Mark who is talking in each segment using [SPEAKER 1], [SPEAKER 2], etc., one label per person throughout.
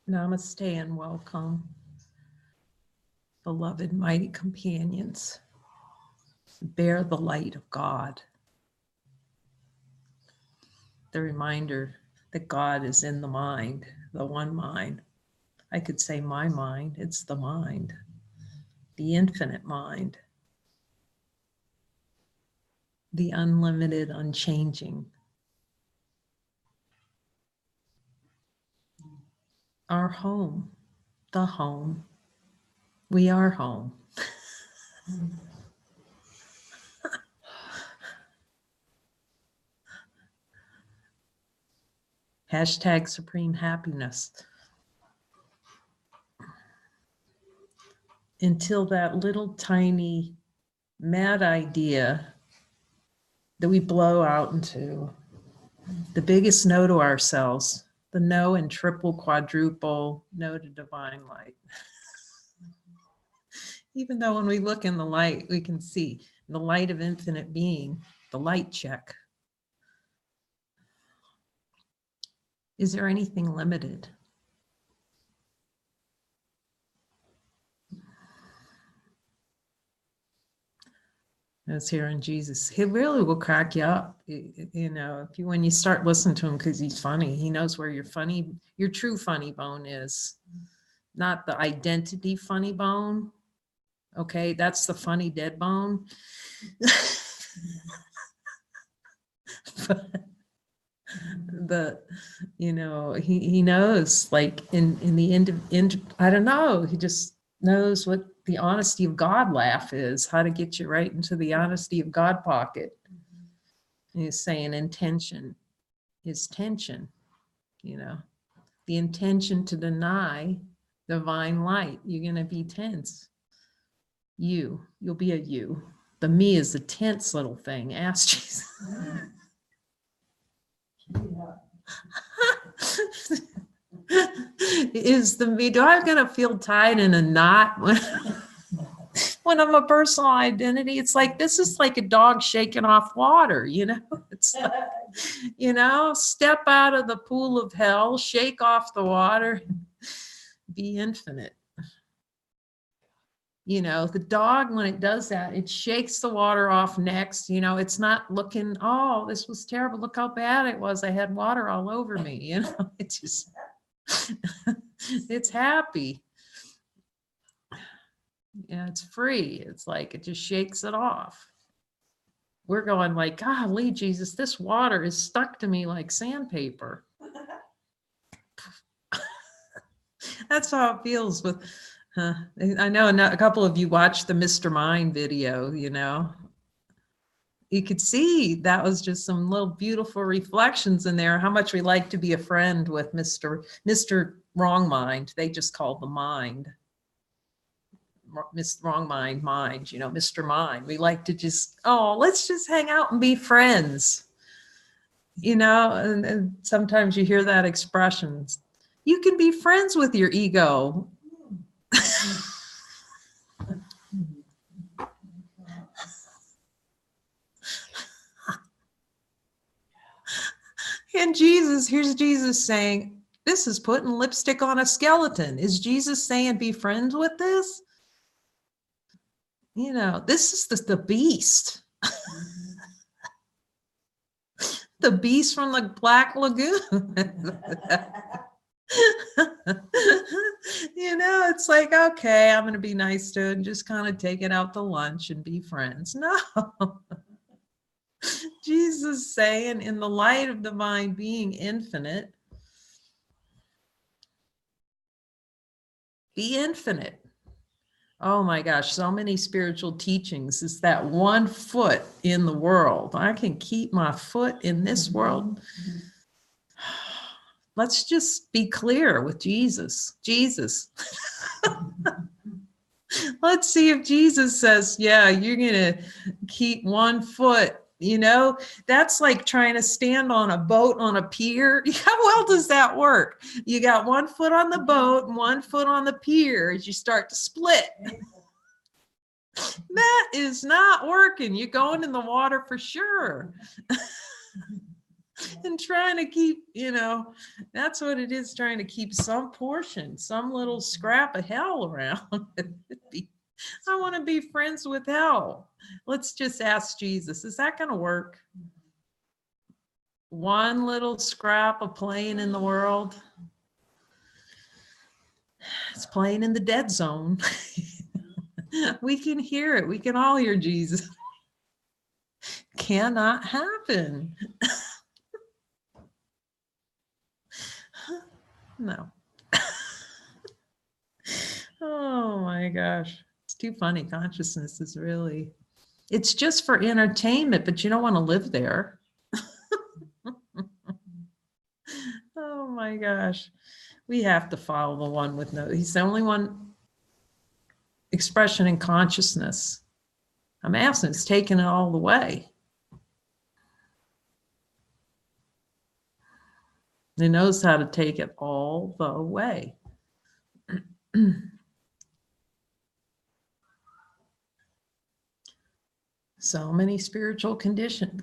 [SPEAKER 1] Namaste and welcome, beloved mighty companions. Bear the light of God. The reminder that God is in the mind, the one mind. I could say my mind, it's the mind, the infinite mind, the unlimited, unchanging. Our home, the home. We are home. Hashtag supreme happiness. Until that little tiny mad idea that we blow out into the biggest no to ourselves, the no and triple, quadruple no to divine light. Even though when we look in the light, we can see the light of infinite being, the light check. Is there anything limited? As here in Jesus, he really will crack you up. You know, if you, when you start listening to him, because he's funny, he knows where your true funny bone is, not the identity funny bone. Okay, that's the funny dead bone. But you know, he knows, like in the end, I don't know, he just knows what the honesty of God laugh is, how to get you right into the honesty of God pocket. And he's saying intention is tension, you know, the intention to deny divine light. You're going to be tense. You'll be a you. The me is a tense little thing. Ask Jesus. Is the me, do I gonna feel tied in a knot when I'm a personal identity? It's like, this is like a dog shaking off water, you know? It's like, you know, step out of the pool of hell, shake off the water, be infinite. You know, the dog, when it does that, it shakes the water off next. You know, it's not looking, oh, this was terrible. Look how bad it was. I had water all over me. You know, it just, it's happy. Yeah, it's free. It's like, it just shakes it off. We're going like, golly, Jesus, this water is stuck to me like sandpaper. That's how it feels with, I know a couple of you watched the Mr. Mind video, you know. You could see that was just some little beautiful reflections in there, how much we like to be a friend with Mr. Wrong Mind. They just called the mind. Mr. Wrong Mind, you know, Mr. Mind. We like to just, oh, let's just hang out and be friends. You know, and sometimes you hear that expression. You can be friends with your ego. And Jesus, here's Jesus saying, this is putting lipstick on a skeleton. Is Jesus saying be friends with this? You know, this is the beast. The beast from the Black Lagoon. You know, it's like, okay, I'm going to be nice to it and just kind of take it out to lunch and be friends. No. Jesus saying, in the light of divine being infinite, be infinite. Oh my gosh, so many spiritual teachings. It's that 1 foot in the world. I can keep my foot in this world. Let's just be clear with Jesus. Jesus. Let's see if Jesus says, yeah, you're going to keep 1 foot. You know, that's like trying to stand on a boat on a pier. How well does that work? You got 1 foot on the boat and 1 foot on the pier as you start to split. That is not working. You're going in the water for sure. And trying to keep, that's what it is, trying to keep some portion, some little scrap of hell around. I want to be friends with hell. Let's just ask Jesus, is that going to work? One little scrap of playing in the world. It's playing in the dead zone. We can hear it. We can all hear Jesus. Cannot happen. No. Oh my gosh. It's too funny. Consciousness is really, it's just for entertainment, but you don't want to live there. Oh my gosh. We have to follow the one with no, he's the only one expression in consciousness. I'm asking, it's taking it all the way. He knows how to take it all the way. So many spiritual traditions,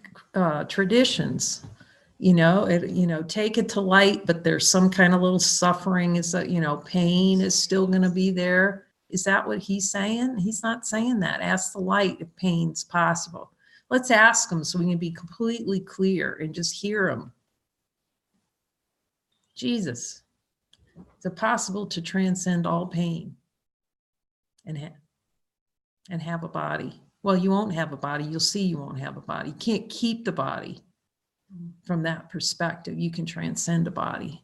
[SPEAKER 1] take it to light, but there's some kind of little suffering, is that, pain is still going to be there. Is that what he's saying? He's not saying that. Ask the light if pain's possible. Let's ask him so we can be completely clear and just hear him. Jesus, is it possible to transcend all pain and have a body? Well, you won't have a body. You'll see you won't have a body. You can't keep the body from that perspective. You can transcend a body.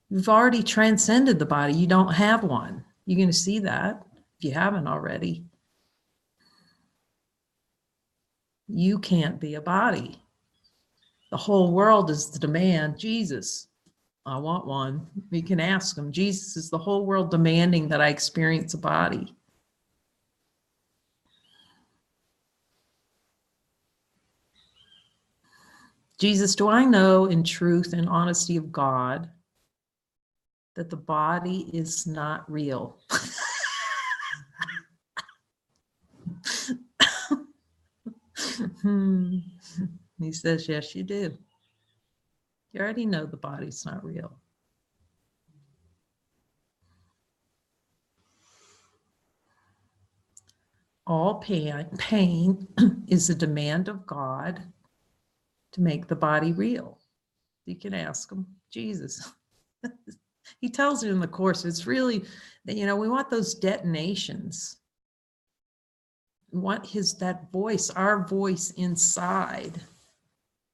[SPEAKER 1] You've already transcended the body. You don't have one. You're going to see that if you haven't already. You can't be a body. The whole world is the demand. Jesus, I want one. We can ask him. Jesus, is the whole world demanding that I experience a body? Jesus, do I know in truth and honesty of God that the body is not real? He says, yes, you do. You already know the body's not real. All pain is a demand of God to make the body real. You can ask him, Jesus. He tells it in the Course. It's really, we want those detonations. We want that voice, our voice inside,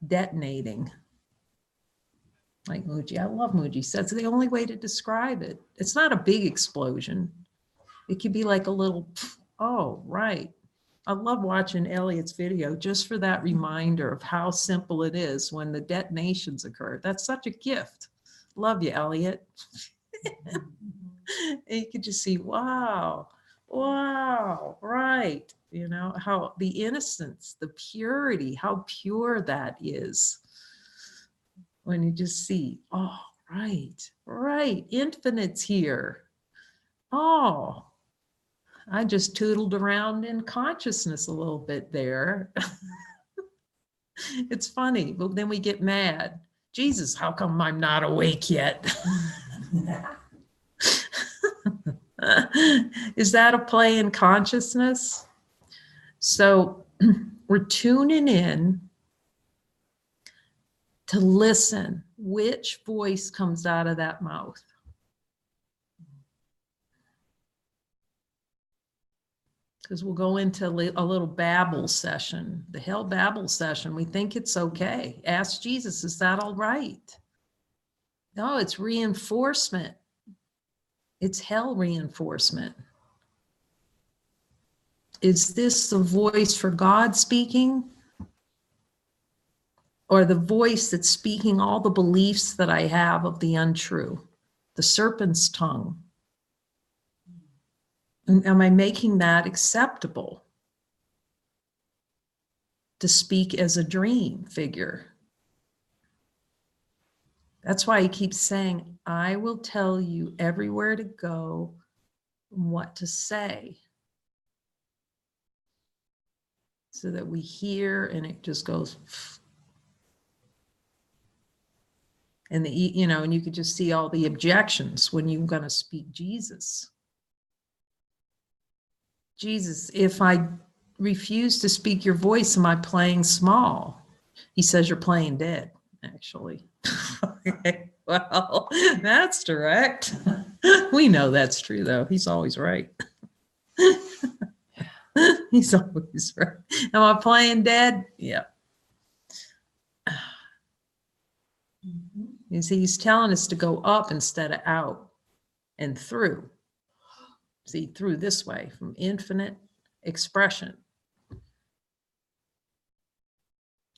[SPEAKER 1] detonating. Like Mooji. I love Mooji. That's the only way to describe it. It's not a big explosion. It could be like a little, oh, right. I love watching Elliot's video just for that reminder of how simple it is when the detonations occur. That's such a gift. Love you, Elliot. And you could just see, wow, right. How the innocence, the purity, how pure that is. When you just see, oh, right, infinite's here. Oh, I just tootled around in consciousness a little bit there. It's funny, but then we get mad. Jesus, how come I'm not awake yet? Is that a play in consciousness? So we're tuning in to listen. Which voice comes out of that mouth? Because we'll go into a little babble session, the hell babble session. We think it's okay. Ask Jesus, is that all right? No, it's reinforcement. It's hell reinforcement. Is this the voice for God speaking? Or the voice that's speaking all the beliefs that I have of the untrue, the serpent's tongue? And am I making that acceptable to speak as a dream figure? That's why he keeps saying, I will tell you everywhere to go and what to say. So that we hear and it just goes. And and you could just see all the objections when you're going to speak Jesus. Jesus, if I refuse to speak your voice, am I playing small? He says you're playing dead, actually. Okay, well, that's direct. We know that's true, though. He's always right. He's always right. Am I playing dead? Yeah. You see, he's telling us to go up instead of out and through. See, through this way, from infinite expression.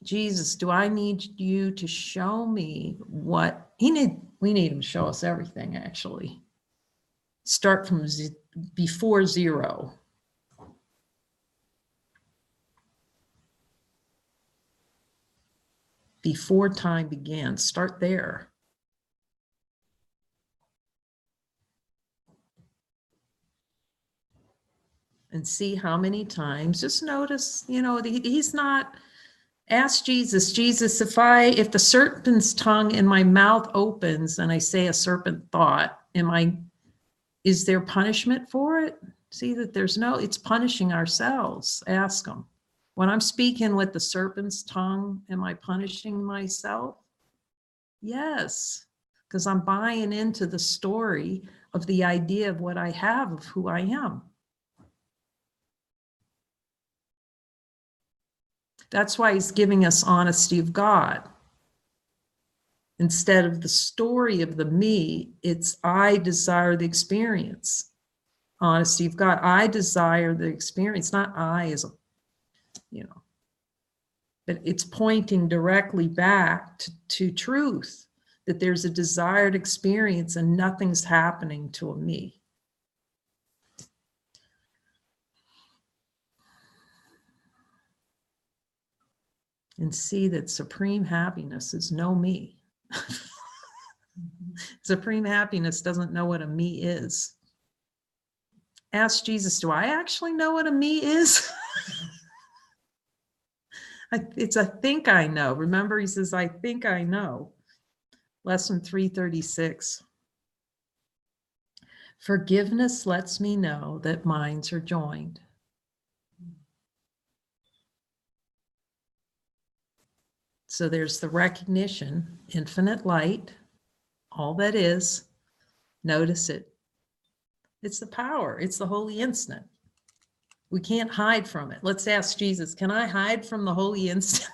[SPEAKER 1] Jesus, do I need you to show me what we need him to show us everything, actually. Start from before zero. Before time began, start there. And see how many times, just notice, he's not, ask Jesus, if the serpent's tongue in my mouth opens and I say a serpent thought, is there punishment for it? See that it's punishing ourselves. Ask him. When I'm speaking with the serpent's tongue, am I punishing myself? Yes, because I'm buying into the story of the idea of what I have of who I am. That's why he's giving us honesty of God. Instead of the story of the me, it's I desire the experience. Honesty of God. I desire the experience, not I as a, but it's pointing directly back to truth, that there's a desired experience and nothing's happening to a me. And see that supreme happiness is no me. Supreme happiness doesn't know what a me is. Ask Jesus, do I actually know what a me is? It's I think I know. Remember, he says, I think I know. Lesson 336. Forgiveness lets me know that minds are joined. So there's the recognition, infinite light, all that is. Notice it. It's the power. It's the holy instant. We can't hide from it. Let's ask Jesus, can I hide from the holy instant?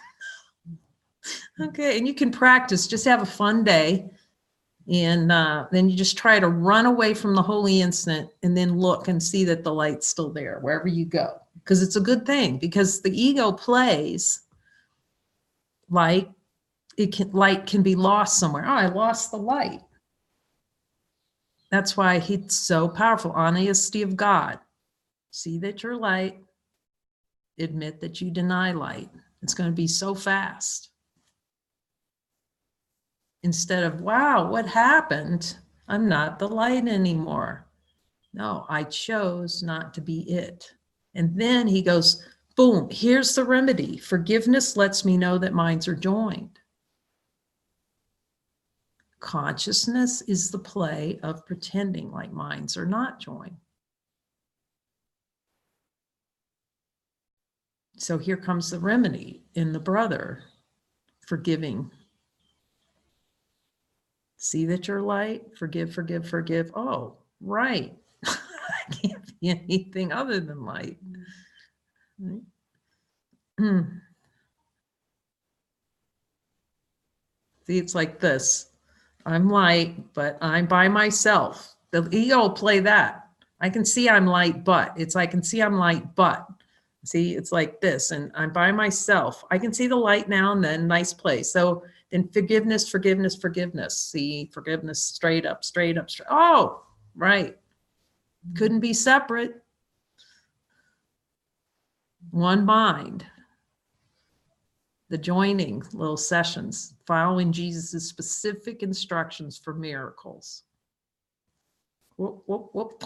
[SPEAKER 1] Okay, and you can practice. Just have a fun day. And then you just try to run away from the holy instant and then look and see that the light's still there wherever you go. Because it's a good thing, because the ego plays like light can be lost somewhere. Oh, I lost the light. That's why he's so powerful. Honesty of God. See that you're light. Admit that you deny light. It's going to be so fast. Instead of, wow, what happened? I'm not the light anymore. No, I chose not to be it. And then he goes, boom, here's the remedy. Forgiveness lets me know that minds are joined. Consciousness is the play of pretending like minds are not joined. So here comes the remedy in the brother, forgiving. See that you're light, forgive, forgive, forgive. Oh, right. I can't be anything other than light. Right? See, it's like this. I'm light, but I'm by myself. The ego will play that. I can see I'm light, but it's I can see I'm light, but see, it's like this, and I'm by myself. I can see the light now and then, nice place. So then forgiveness, forgiveness, forgiveness. See, forgiveness straight up, straight up, straight. Oh, right. Couldn't be separate. One mind. The joining little sessions, following Jesus' specific instructions for miracles. Whoop, whoop, whoop.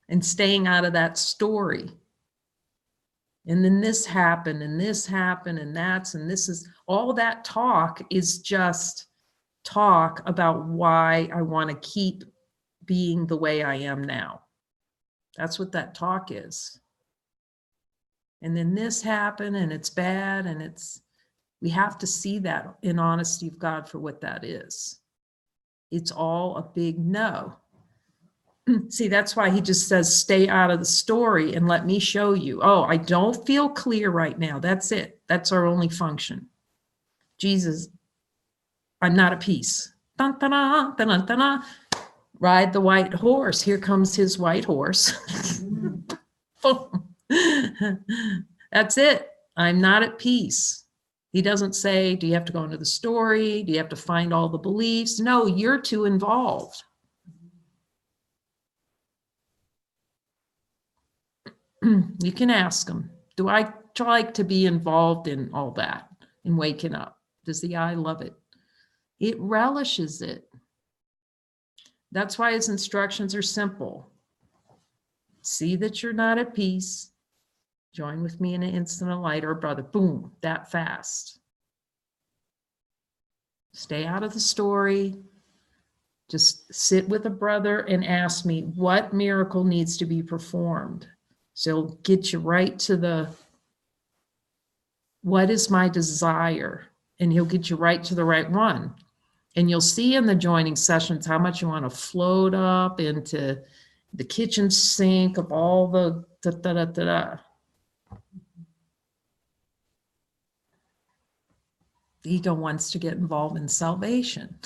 [SPEAKER 1] And staying out of that story. And then this happened, and this happened, and this is all that talk is just talk about why I want to keep being the way I am now. That's what that talk is. And then this happened, and it's bad, and we have to see that in honesty of God for what that is. It's all a big no. See, that's why he just says, stay out of the story and let me show you. Oh, I don't feel clear right now. That's it. That's our only function. Jesus, I'm not at peace. Dun, dun, dun, dun, dun, dun. Ride the white horse. Here comes his white horse. That's it. I'm not at peace. He doesn't say, do you have to go into the story? Do you have to find all the beliefs? No, you're too involved. You can ask him, do I like to be involved in all that, in waking up? Does the I love it? It relishes it. That's why his instructions are simple. See that you're not at peace. Join with me in an instant of light, or brother, boom, that fast. Stay out of the story. Just sit with a brother and ask me what miracle needs to be performed. So it'll get you right to what is my desire? And he'll get you right to the right one. And you'll see in the joining sessions how much you want to float up into the kitchen sink of all the da-da-da-da-da. The ego wants to get involved in salvation.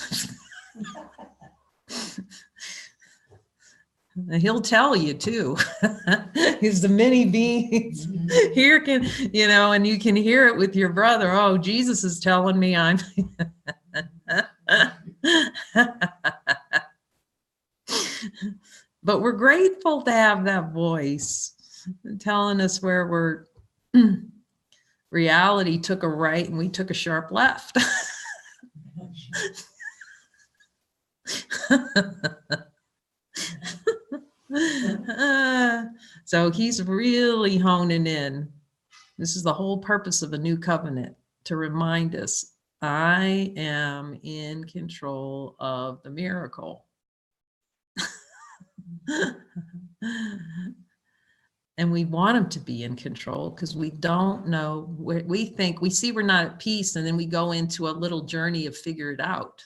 [SPEAKER 1] He'll tell you too. He's the many beings here and you can hear it with your brother. Oh, Jesus is telling me I'm. But we're grateful to have that voice telling us where reality took a right and we took a sharp left. So he's really honing in. This is the whole purpose of a new covenant, to remind us, I am in control of the miracle. And we want him to be in control because we don't know where we see we're not at peace, and then we go into a little journey of figure it out.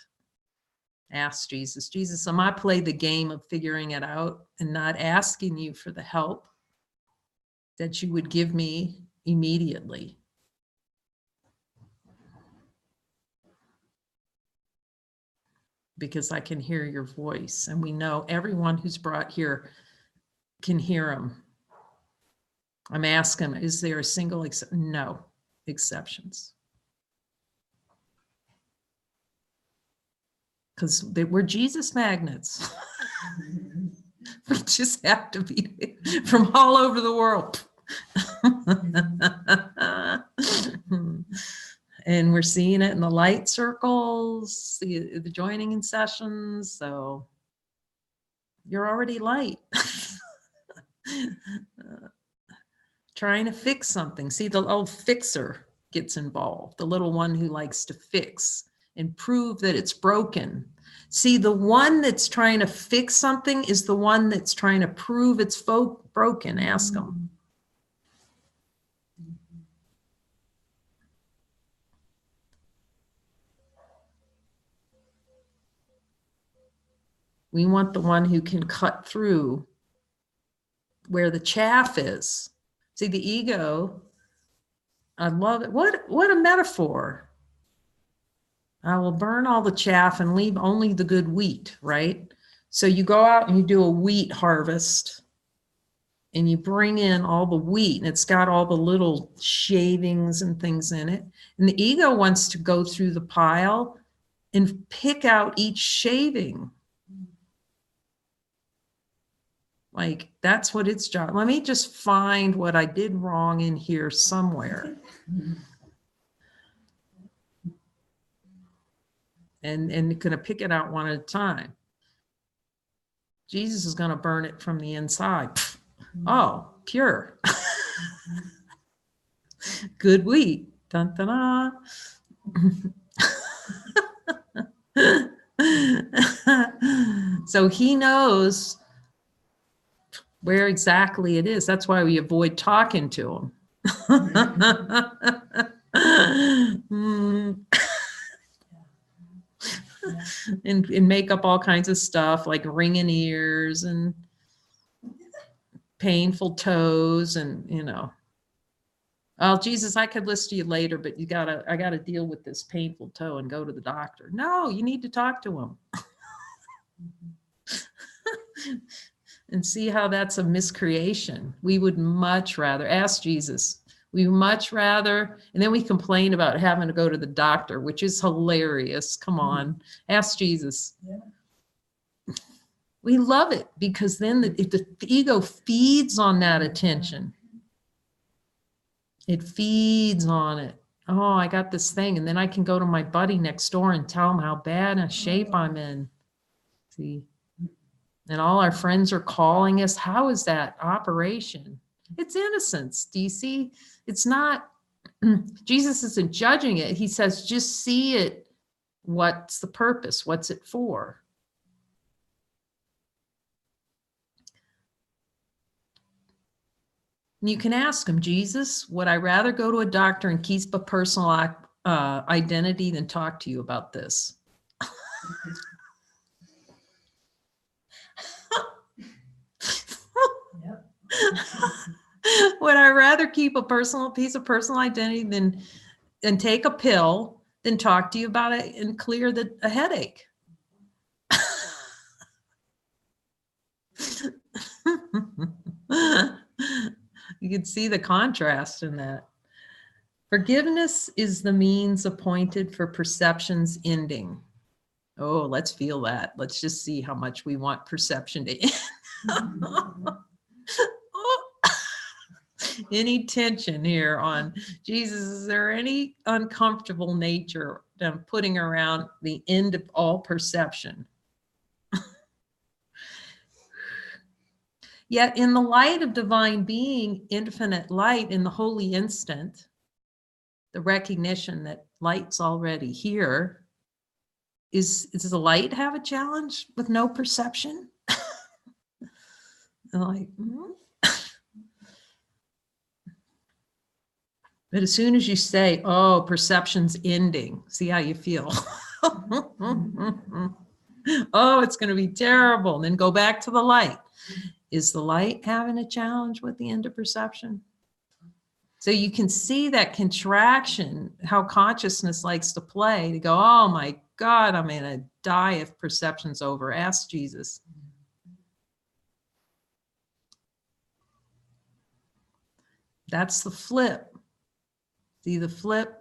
[SPEAKER 1] Ask Jesus, Jesus, am I play the game of figuring it out and not asking you for the help that you would give me immediately? Because I can hear your voice, and we know everyone who's brought here can hear him. I'm asking, is there a single no exceptions? Because we're Jesus magnets. We just have to be from all over the world. And we're seeing it in the light circles, the joining in sessions. So you're already light. Trying to fix something. See, the old fixer gets involved, the little one who likes to fix and prove that it's broken. See, the one that's trying to fix something is the one that's trying to prove it's broken. Ask them. We want the one who can cut through where the chaff is. See, the ego, I love it. What a metaphor. I will burn all the chaff and leave only the good wheat, right? So you go out and you do a wheat harvest and you bring in all the wheat, and it's got all the little shavings and things in it. And the ego wants to go through the pile and pick out each shaving. Like, that's what its job. Let me just find what I did wrong in here somewhere. And going to pick it out one at a time. Jesus is going to burn it from the inside. Oh, pure. Good wheat. Dun, dun, dun. So he knows where exactly it is. That's why we avoid talking to him. And make up all kinds of stuff like ringing ears and painful toes and, oh, Jesus, I could list to you later, but I gotta deal with this painful toe and go to the doctor. No, you need to talk to him and see how that's a miscreation. We would much rather ask Jesus. We much rather, and then we complain about having to go to the doctor, which is hilarious. Come on, ask Jesus. Yeah. We love it because then the ego feeds on that attention. It feeds on it. Oh, I got this thing. And then I can go to my buddy next door and tell him how bad a shape I'm in. See? And all our friends are calling us. How is that operation? It's innocence. Do you see? It's not, Jesus isn't judging it. He says, just see it. What's the purpose? What's it for? And you can ask him, Jesus, would I rather go to a doctor and keep a personal identity than talk to you about this? Would I rather keep a piece of personal identity than take a pill than talk to you about it and clear a headache? You can see the contrast in that. Forgiveness is the means appointed for perception's ending. Oh, let's feel that. Let's just see how much we want perception to end. Any tension here on Jesus? Is there any uncomfortable nature putting around the end of all perception? Yet in the light of divine being, infinite light in the holy instant, the recognition that light's already here, does the light have a challenge with no perception? Like, but as soon as you say, oh, perception's ending, see how you feel. Oh, it's going to be terrible. And then go back to the light. Is the light having a challenge with the end of perception? So you can see that contraction, how consciousness likes to play, to go, oh my God, I'm going to die if perception's over. Ask Jesus. That's the flip. See the flip?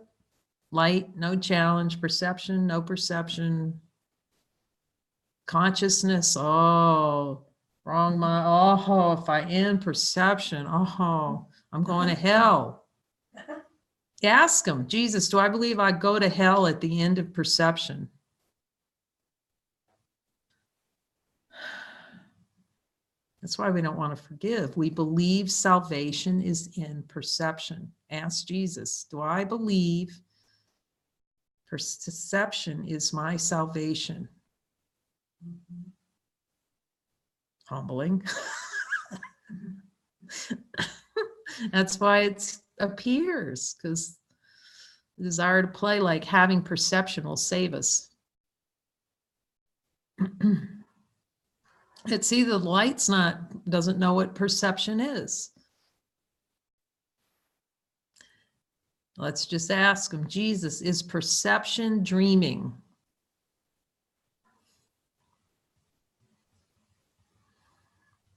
[SPEAKER 1] Light, no challenge. Perception, no perception. Consciousness, oh, wrong mind. Oh, if I end perception, oh, I'm going to hell. Ask him, Jesus, do I believe I go to hell at the end of perception? That's why we don't want to forgive. We believe salvation is in perception. Ask Jesus, do I believe perception is my salvation? Humbling. That's why it appears, because the desire to play like having perception will save us. But see, the light's doesn't know what perception is. Let's just ask him, Jesus, is perception dreaming?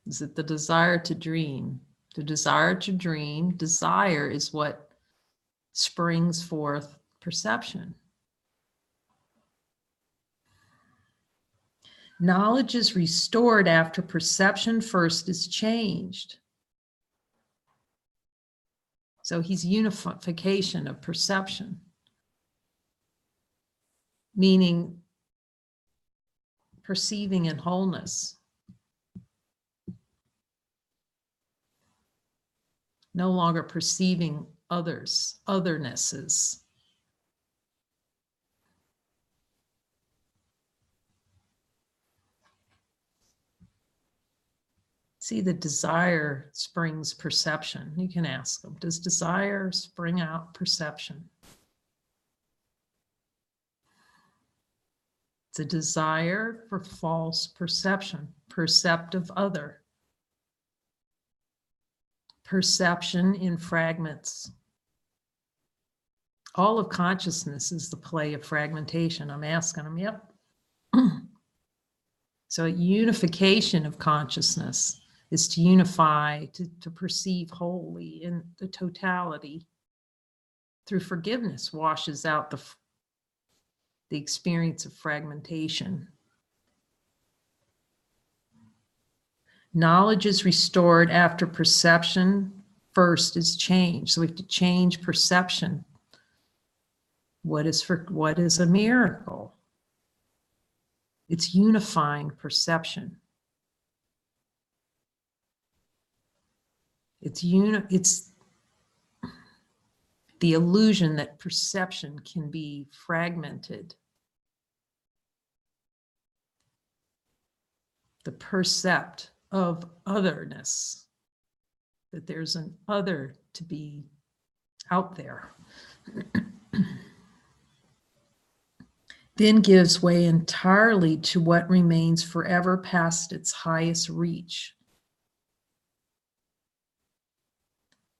[SPEAKER 1] Is it the desire to dream? The desire to dream, desire is what springs forth perception. Knowledge is restored after perception first is changed. So he's unification of perception, meaning perceiving in wholeness. No longer perceiving othernesses. See, the desire springs perception. You can ask them, does desire spring out perception? It's a desire for false perception, perceptive other. Perception in fragments. All of consciousness is the play of fragmentation. I'm asking them, yep. So unification of consciousness is to unify, to perceive wholly in the totality. Through forgiveness washes out the experience of fragmentation. Knowledge is restored after perception first is changed. So we have to change perception. What is a miracle? It's unifying perception. It's the illusion that perception can be fragmented. The percept of otherness, that there's an other to be out there. Then gives way entirely to what remains forever past its highest reach.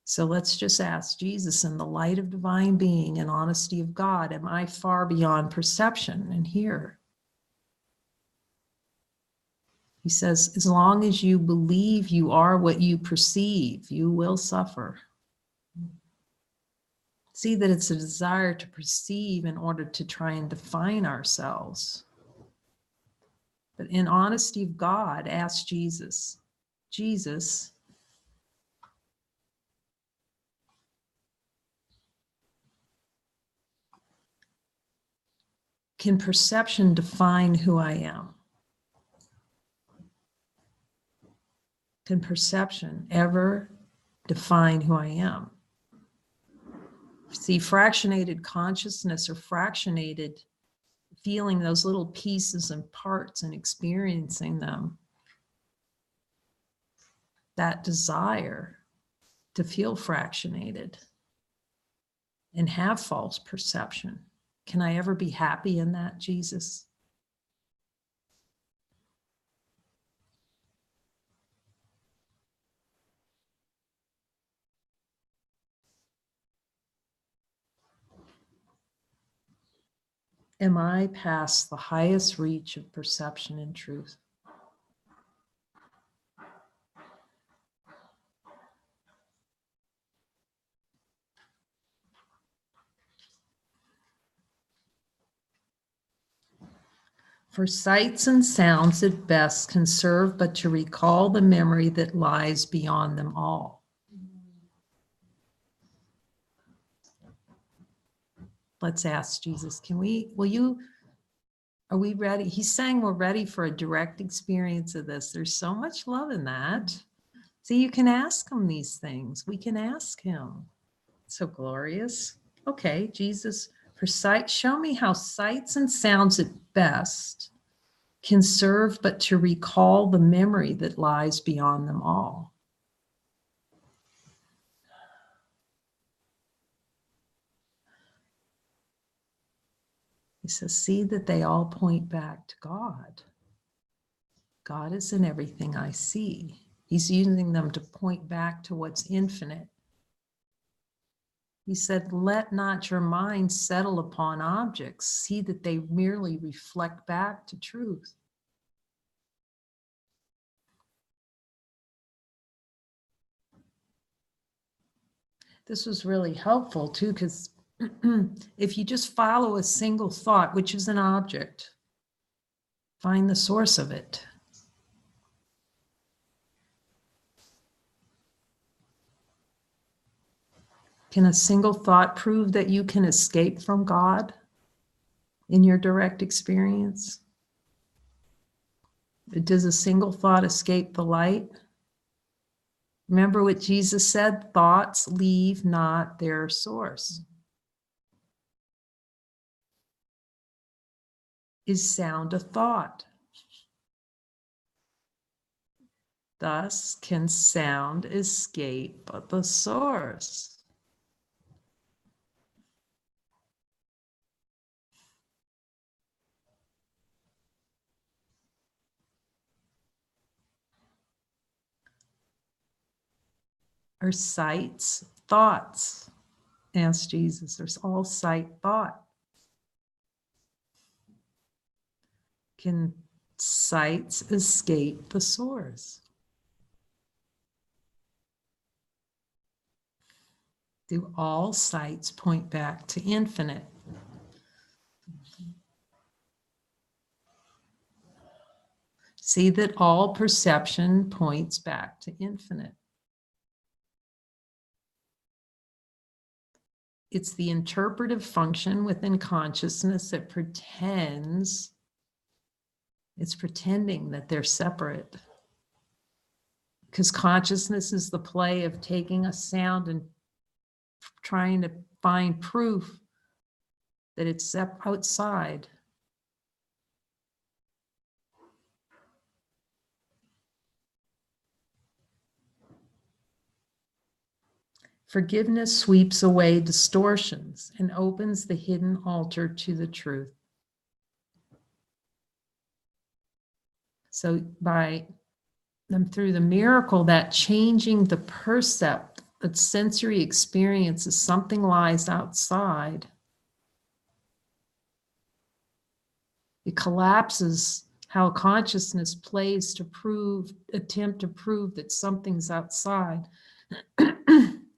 [SPEAKER 1] So let's just ask Jesus, in the light of divine being and honesty of God, am I far beyond perception? And here, he says, as long as you believe you are what you perceive, you will suffer. See that it's a desire to perceive in order to try and define ourselves. But in honesty of God, ask Jesus, Jesus, can perception define who I am? Can perception ever define who I am? See, fractionated consciousness or fractionated feeling those little pieces and parts and experiencing them, that desire to feel fractionated and have false perception. Can I ever be happy in that, Jesus? Am I past the highest reach of perception and truth? For sights and sounds at best can serve but to recall the memory that lies beyond them all. Let's ask Jesus, are we ready? He's saying we're ready for a direct experience of this. There's so much love in that. See, you can ask him these things. We can ask him. So glorious. Okay, Jesus, show me how sights and sounds at best can serve but to recall the memory that lies beyond them all. He says, see that they all point back to God. God is in everything I see. He's using them to point back to what's infinite. He said, let not your mind settle upon objects. See that they merely reflect back to truth. This was really helpful too, because if you just follow a single thought, which is an object, find the source of it. Can a single thought prove that you can escape from God in your direct experience? Does a single thought escape the light? Remember what Jesus said, thoughts leave not their source. Is sound a thought? Thus can sound escape the source. Are sights thoughts? Asked Jesus. There's all sight thought. Can sights escape the source? Do all sights point back to infinite? See that all perception points back to infinite. It's the interpretive function within consciousness that pretends, it's pretending that they're separate. Because consciousness is the play of taking a sound and trying to find proof that it's outside. Forgiveness sweeps away distortions and opens the hidden altar to the truth. So through the miracle, that changing the percept, that sensory experience is something lies outside, it collapses how consciousness plays to attempt to prove that something's outside,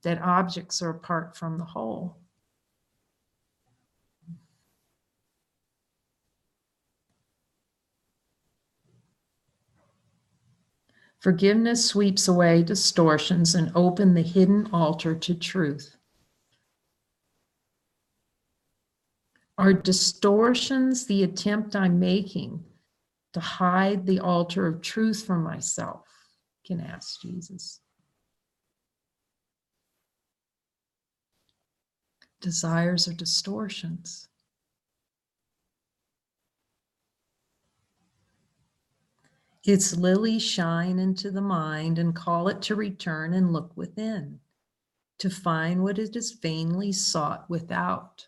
[SPEAKER 1] that objects are apart from the whole. Forgiveness sweeps away distortions and opens the hidden altar to truth. Are distortions the attempt I'm making to hide the altar of truth from myself? You can ask Jesus. Desires are distortions. Its lilies shine into the mind and call it to return and look within, to find what it is vainly sought without.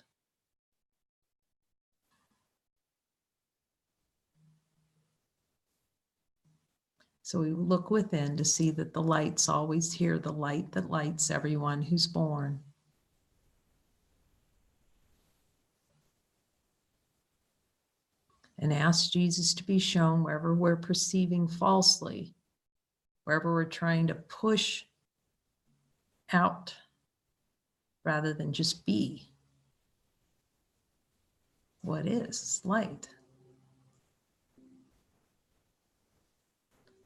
[SPEAKER 1] So we look within to see that the light's always here, the light that lights everyone who's born. And ask Jesus to be shown wherever we're perceiving falsely, wherever we're trying to push out rather than just be. What is light?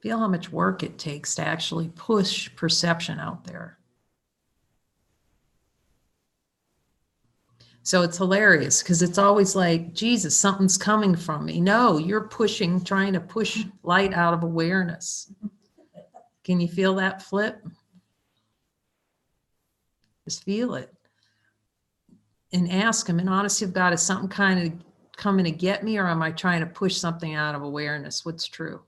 [SPEAKER 1] Feel how much work it takes to actually push perception out there. So it's hilarious because it's always like, Jesus, something's coming from me. No, you're trying to push light out of awareness. Can you feel that flip? Just feel it. And ask him, in honesty of God, is something kind of coming to get me, or am I trying to push something out of awareness? What's true?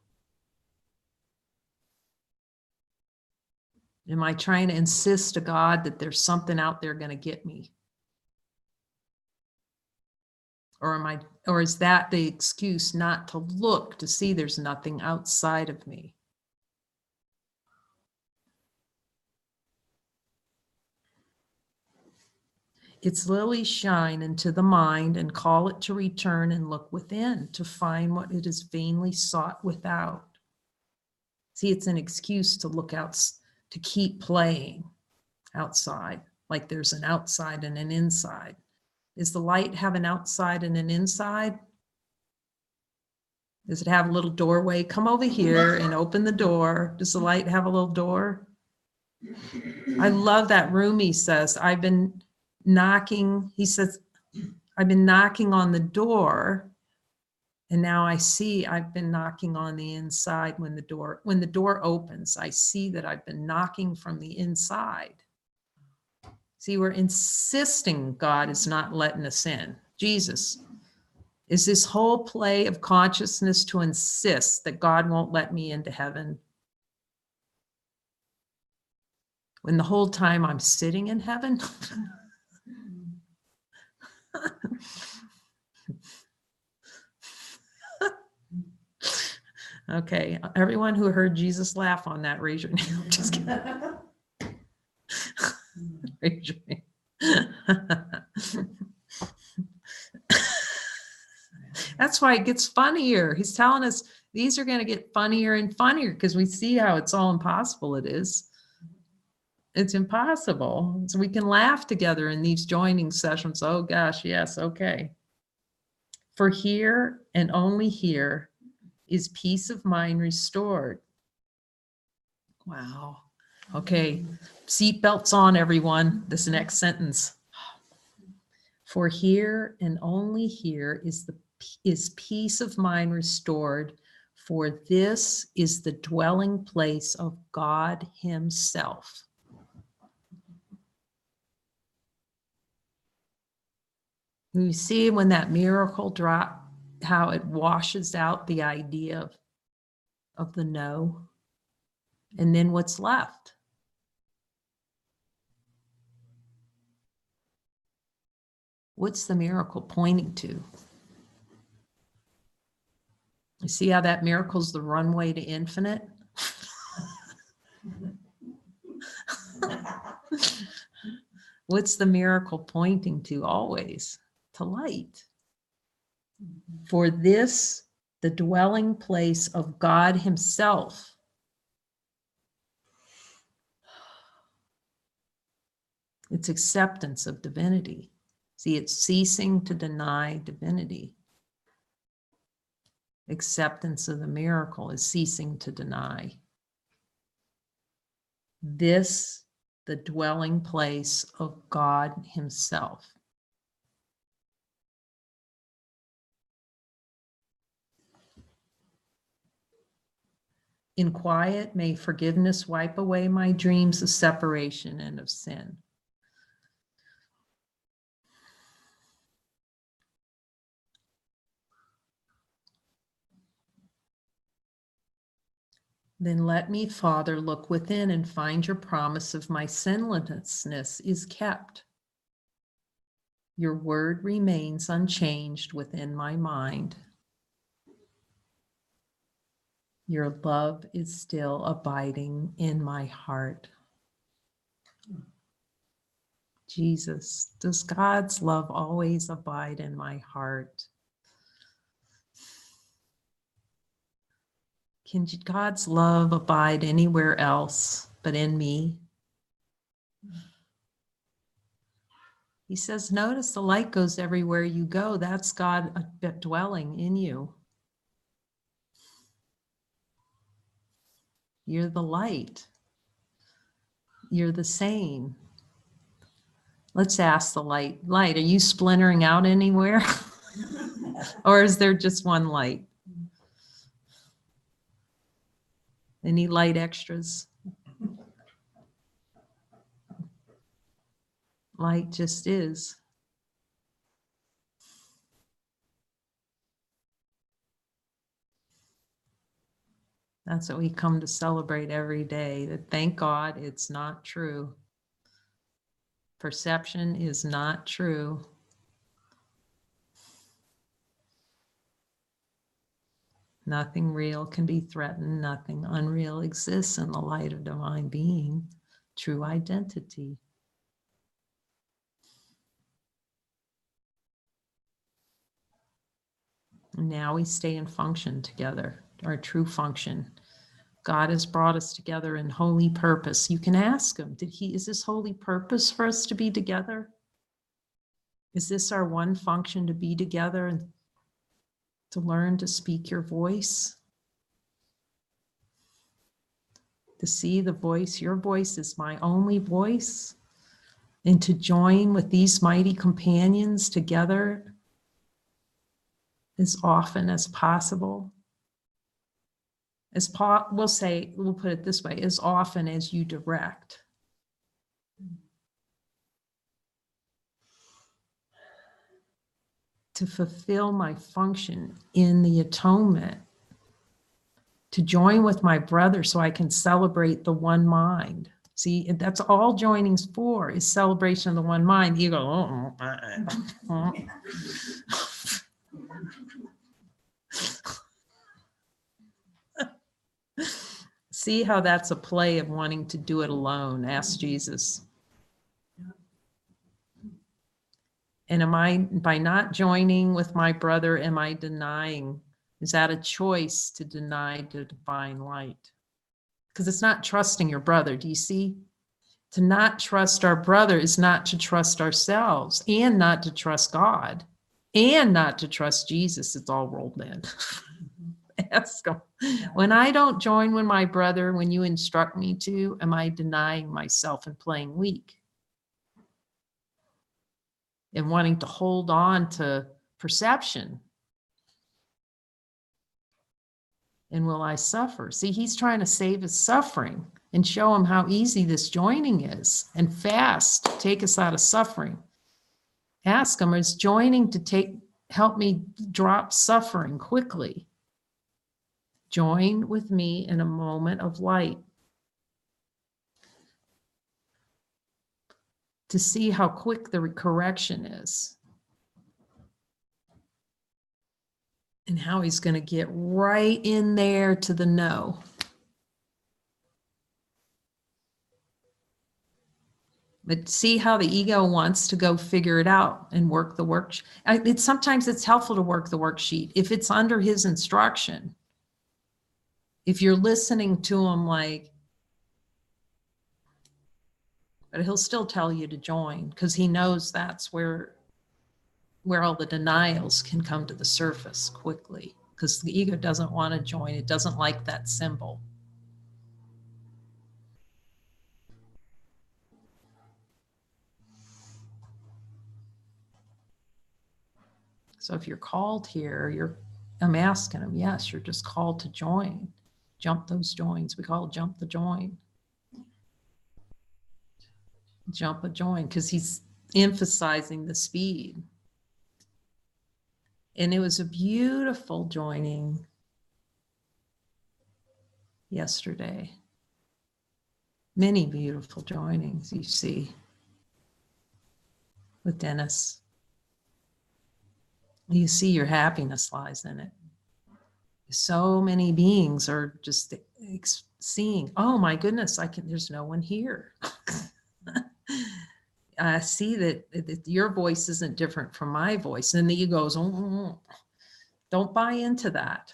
[SPEAKER 1] Am I trying to insist to God that there's something out there going to get me? Or is that the excuse not to look to see there's nothing outside of me? Its lilies shine into the mind and call it to return and look within, to find what it is vainly sought without. See, it's an excuse to look out, to keep playing outside, like there's an outside and an inside. Does the light have an outside and an inside? Does it have a little doorway? Come over here and open the door. Does the light have a little door? I love that Rumi says, I've been knocking, he says, I've been knocking on the door And now I see I've been knocking on the inside. When the door opens, I see that I've been knocking from the inside. See, we're insisting God is not letting us in. Jesus, is this whole play of consciousness to insist that God won't let me into heaven? When the whole time I'm sitting in heaven? Okay, everyone who heard Jesus laugh on that, raise your hand. Just kidding. Raise your hand. That's why it gets funnier. He's telling us these are going to get funnier and funnier because we see how it's all impossible it is. It's impossible. So we can laugh together in these joining sessions. Oh gosh, yes, okay. For here and only here is peace of mind restored. Wow. Okay, seatbelts on, everyone. This next sentence. For here and only here is peace of mind restored, for this is the dwelling place of God Himself. You see when that miracle drop, how it washes out the idea of the no, and then what's left? What's the miracle pointing to? You see how that miracle's the runway to infinite? What's the miracle pointing to always? To light. For this, the dwelling place of God Himself. It's acceptance of divinity. See, it's ceasing to deny divinity. Acceptance of the miracle is ceasing to deny. This, the dwelling place of God Himself. In quiet, may forgiveness wipe away my dreams of separation and of sin. Then let me, Father, look within and find your promise of my sinlessness is kept. Your word remains unchanged within my mind. Your love is still abiding in my heart. Jesus, does God's love always abide in my heart? Can God's love abide anywhere else but in me? He says, notice the light goes everywhere you go. That's God dwelling in you. You're the light. You're the same. Let's ask the light. Light, are you splintering out anywhere? Or is there just one light? Any light extras? Light just is. That's what we come to celebrate every day, that thank God it's not true. Perception is not true. Nothing real can be threatened. Nothing unreal exists in the light of divine being, true identity. And now we stay in function together, our true function. God has brought us together in holy purpose. You can ask Him, is this holy purpose for us to be together? Is this our one function, to be together and to learn to speak your voice? To see the voice, your voice is my only voice, and to join with these mighty companions together as often as possible. We'll put it this way, as often as you direct. To fulfill my function in the atonement, to join with my brother so I can celebrate the one mind. See, that's all joining's for, is celebration of the one mind. You go, oh. See how that's a play of wanting to do it alone. Ask Jesus. And by not joining with my brother, am I denying? Is that a choice to deny the divine light? Because it's not trusting your brother. Do you see? To not trust our brother is not to trust ourselves, and not to trust God, and not to trust Jesus. It's all rolled in. Ask him. When I don't join with my brother, when you instruct me to, am I denying myself and playing weak? And wanting to hold on to perception. And will I suffer? See, he's trying to save his suffering and show him how easy this joining is, and fast, take us out of suffering. Ask him, is joining to help me drop suffering quickly? Join with me in a moment of light. To see how quick the correction is. And how he's going to get right in there to the no. But see how the ego wants to go figure it out and work the worksheet. Sometimes it's helpful to work the worksheet if it's under his instruction. If you're listening to him but he'll still tell you to join, because he knows that's where all the denials can come to the surface quickly, because the ego doesn't want to join. It doesn't like that symbol. So if you're called here, I'm asking him, yes, you're just called to join. Jump those joins. We call it jump the join. Jump a join, because he's emphasizing the speed. And it was a beautiful joining yesterday. Many beautiful joinings you see with Dennis. You see your happiness lies in it. So many beings are just seeing, oh my goodness, there's no one here. I see that your voice isn't different from my voice. And the ego goes, oh, don't buy into that.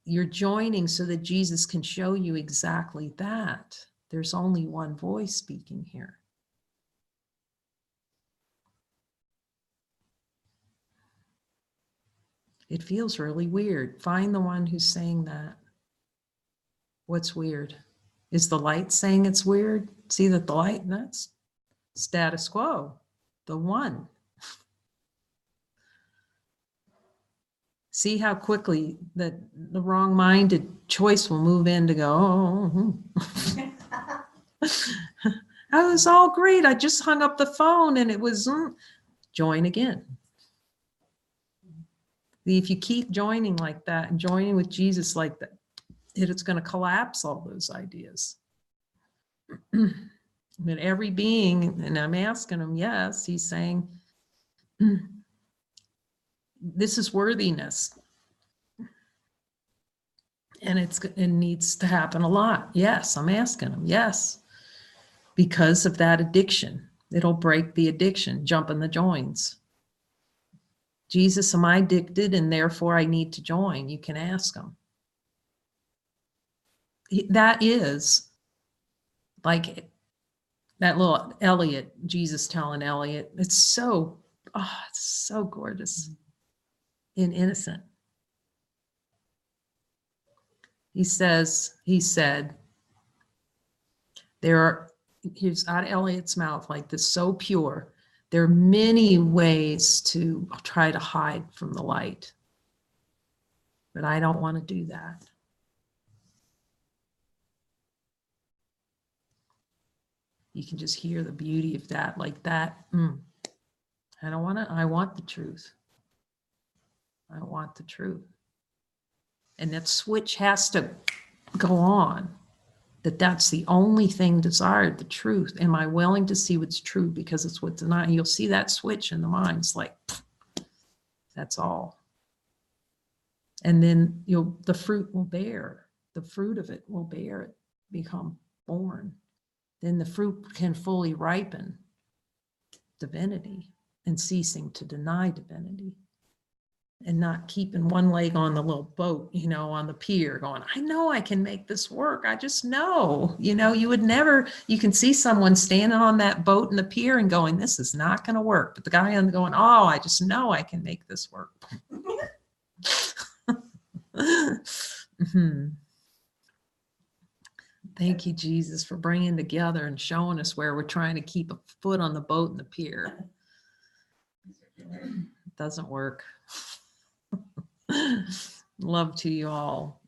[SPEAKER 1] You're joining so that Jesus can show you exactly that. There's only one voice speaking here. It feels really weird. Find the one who's saying that. What's weird? Is the light saying it's weird? See that the light, that's status quo, the one. See how quickly the wrong-minded choice will move in to go, that was all great. I just hung up the phone and it was, join again. If you keep joining like that and joining with Jesus like that, it's going to collapse all those ideas. But every being, and I'm asking him, yes, he's saying, this is worthiness. And it needs to happen a lot. Yes, I'm asking him, yes. Because of that addiction. It'll break the addiction, jump in the joins. Jesus, am I addicted and therefore I need to join? You can ask him. That is like that little Elliot, Jesus telling Elliot, it's so gorgeous and innocent. He said, here's out of Elliot's mouth, like this, so pure. There are many ways to try to hide from the light, but I don't want to do that. You can just hear the beauty of that, like that. I don't want to, I want the truth. I want the truth. And that switch has to go on, that's the only thing desired, the truth. Am I willing to see what's true because it's what's denied? You'll see that switch in the mind. It's like, that's all. And then the fruit will bear. The fruit of it will bear it, become born. Then the fruit can fully ripen divinity and ceasing to deny divinity. And not keeping one leg on the little boat, on the pier going, I know I can make this work. I just know, you would never, you can see someone standing on that boat in the pier and going, this is not going to work. But the guy on going, oh, I just know I can make this work. Thank you, Jesus, for bringing together and showing us where we're trying to keep a foot on the boat in the pier. It doesn't work. Love to you all.